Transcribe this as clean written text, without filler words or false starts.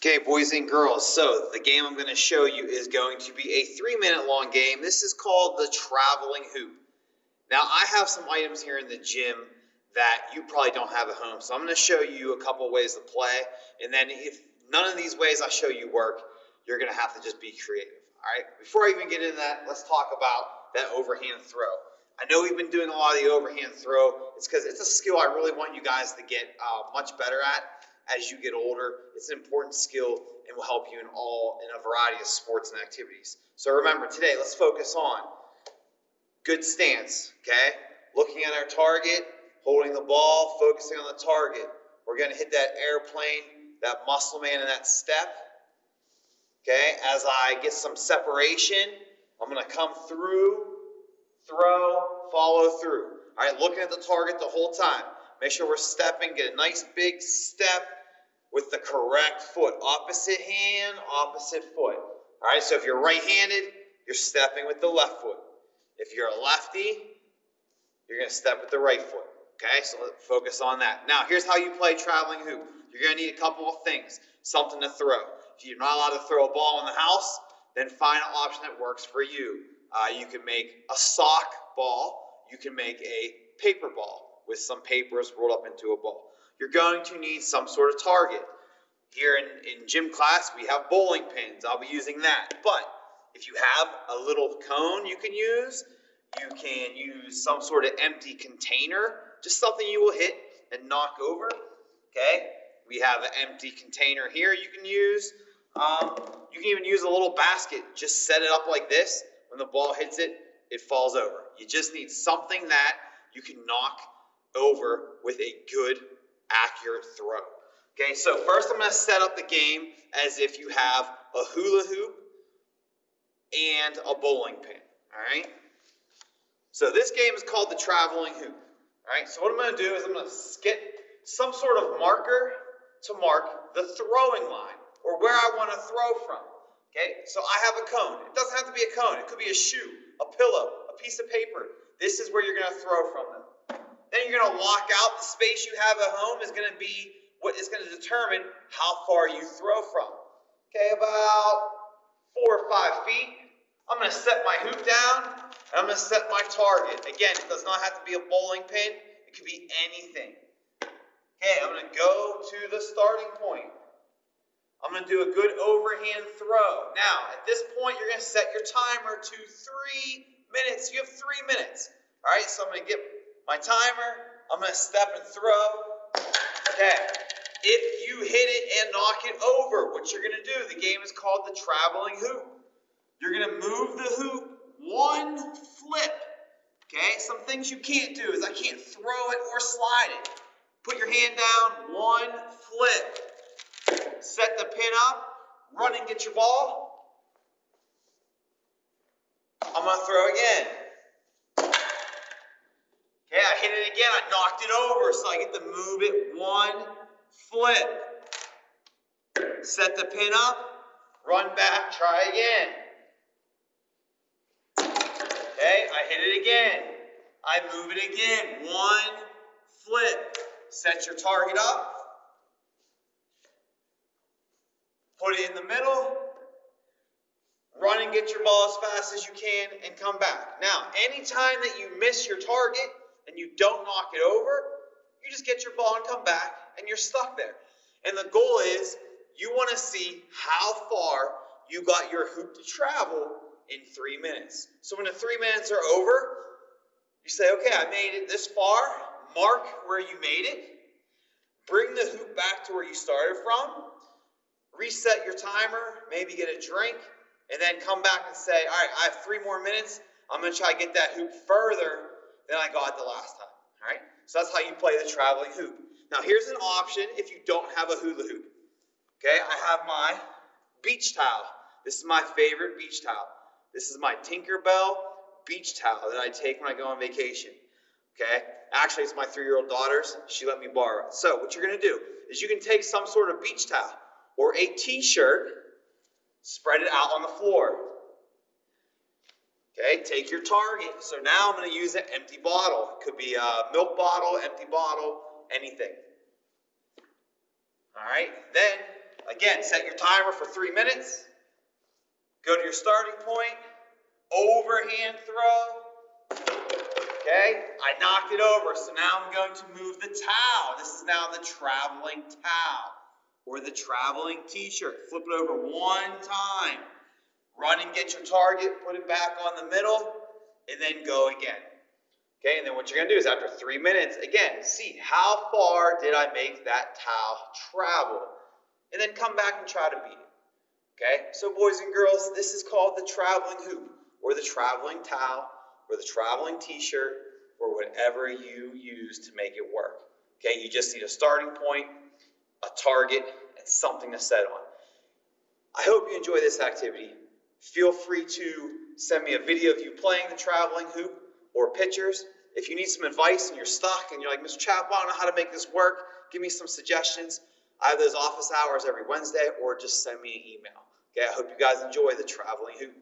Okay, boys and girls, so the game I'm going to show you is going to be a 3-minute long game. This is called the traveling hoop. Now, I have some items here in the gym that you probably don't have at home, so I'm going to show you a couple ways to play, and then if none of these ways I show you work, you're going to have to just be creative, all right? Before I even get into that, let's talk about that overhand throw. I know we've been doing a lot of the overhand throw. It's because it's a skill I really want you guys to get much better at. As you get older, it's an important skill and will help you in a variety of sports and activities. So remember, today, let's focus on good stance, okay? Looking at our target, holding the ball, focusing on the target. We're going to hit that airplane, that muscle man in that step, okay? As I get some separation, I'm going to come through, throw, follow through. All right, looking at the target the whole time. Make sure we're stepping, get a nice big step with the correct foot. Opposite hand, opposite foot. All right, so if you're right-handed, you're stepping with the left foot. If you're a lefty, you're going to step with the right foot. Okay, so let's focus on that. Now, here's how you play traveling hoop. You're going to need a couple of things. Something to throw. If you're not allowed to throw a ball in the house, then find an option that works for you. You can make a sock ball. You can make a paper ball with some papers rolled up into a ball. You're going to need some sort of target. Here in gym class, we have bowling pins. I'll be using that. But if you have a little cone you can use some sort of empty container, just something you will hit and knock over. Okay? We have an empty container here you can use. You can even use a little basket. Just set it up like this. When the ball hits it, it falls over. You just need something that you can knock over with a good, accurate throw. Okay, so first I'm going to set up the game as if you have a hula hoop and a bowling pin. All right? So this game is called the traveling hoop. All right, so what I'm going to do is I'm going to get some sort of marker to mark the throwing line or where I want to throw from. Okay, so I have a cone. It doesn't have to be a cone. It could be a shoe, a pillow, a piece of paper. This is where you're going to throw from them. Then you're going to walk out. The space you have at home is going to be what is going to determine how far you throw from. Okay, about 4 or 5 feet. I'm going to set my hoop down, and I'm going to set my target. Again, it does not have to be a bowling pin. It could be anything. Okay, I'm going to go to the starting point. I'm going to do a good overhand throw. Now, at this point, you're going to set your timer to 3 minutes. You have 3 minutes. All right, so I'm going to get my timer. I'm going to step and throw. Okay, if you hit it and knock it over, what you're going to do, the game is called the traveling hoop. You're going to move the hoop one flip. Okay, some things you can't do is I can't throw it or slide it. Put your hand down, one flip. Set the pin up, run and get your ball. I'm going to throw again. Okay, I hit it again, I knocked it over, so I get to move it one flip. Set the pin up, run back, try again. Okay, I hit it again. I move it again, one flip. Set your target up. Put it in the middle, run and get your ball as fast as you can, and come back. Now, anytime that you miss your target and you don't knock it over, you just get your ball and come back, and you're stuck there. And the goal is you want to see how far you got your hoop to travel in 3 minutes. So when the 3 minutes are over, you say, okay, I made it this far. Mark where you made it. Bring the hoop back to where you started from. Reset your timer, maybe get a drink, and then come back and say, all right, I have 3 more minutes. I'm going to try to get that hoop further than I got the last time. All right? So that's how you play the traveling hoop. Now, here's an option if you don't have a hula hoop. Okay, I have my beach towel. This is my favorite beach towel. This is my Tinkerbell beach towel that I take when I go on vacation. Okay? Actually, it's my 3-year-old daughter's. She let me borrow it. So what you're going to do is you can take some sort of beach towel or a t-shirt, spread it out on the floor. Okay, take your target. So now I'm going to use an empty bottle. It could be a milk bottle, empty bottle, anything. All right, then Again, set your timer for 3 minutes. Go to your starting point. Overhand throw. Okay, I knocked it over, so now I'm going to move the towel. This is now the traveling towel or the traveling t-shirt. Flip it over 1 time. Run and get your target, put it back on the middle, and then go again. Okay, and then what you're going to do is after 3 minutes, again, see how far did I make that towel travel, and then come back and try to beat it. Okay, so boys and girls, this is called the traveling hoop or the traveling towel or the traveling t-shirt or whatever you use to make it work. Okay, you just need a starting point, a target, and something to set on. I hope you enjoy this activity. Feel free to send me a video of you playing the traveling hoop or pictures. If you need some advice and you're stuck and you're like, Mr. Chap, I don't know how to make this work, give me some suggestions. I have those office hours every Wednesday, or just send me an email. Okay, I hope you guys enjoy the traveling hoop.